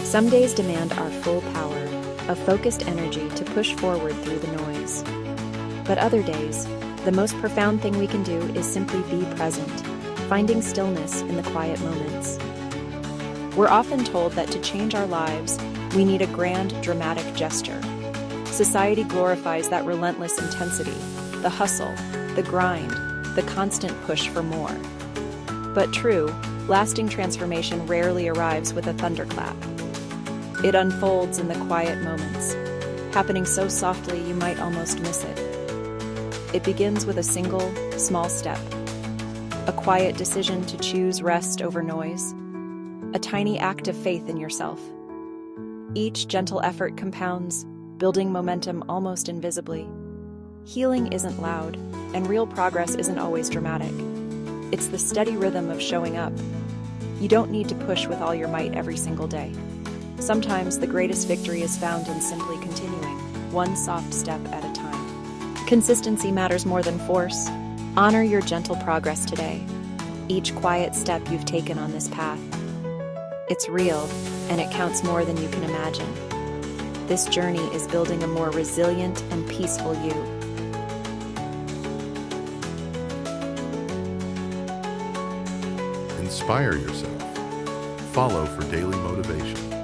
Some days demand our full power, a focused energy to push forward through the noise. But other days, the most profound thing we can do is simply be present, finding stillness in the quiet moments. We're often told that to change our lives, we need a grand, dramatic gesture. Society glorifies that relentless intensity, the hustle, the grind, the constant push for more. But true, lasting transformation rarely arrives with a thunderclap. It unfolds in the quiet moments, happening so softly you might almost miss it. It begins with a single, small step, a quiet decision to choose rest over noise, a tiny act of faith in yourself. Each gentle effort compounds, building momentum almost invisibly. Healing isn't loud, and real progress isn't always dramatic. It's the steady rhythm of showing up. You don't need to push with all your might every single day. Sometimes the greatest victory is found in simply continuing, one soft step at a time. Consistency matters more than force. Honor your gentle progress today, each quiet step you've taken on this path. It's real, and it counts more than you can imagine. This journey is building a more resilient and peaceful you. Inspire yourself. Follow for daily motivation.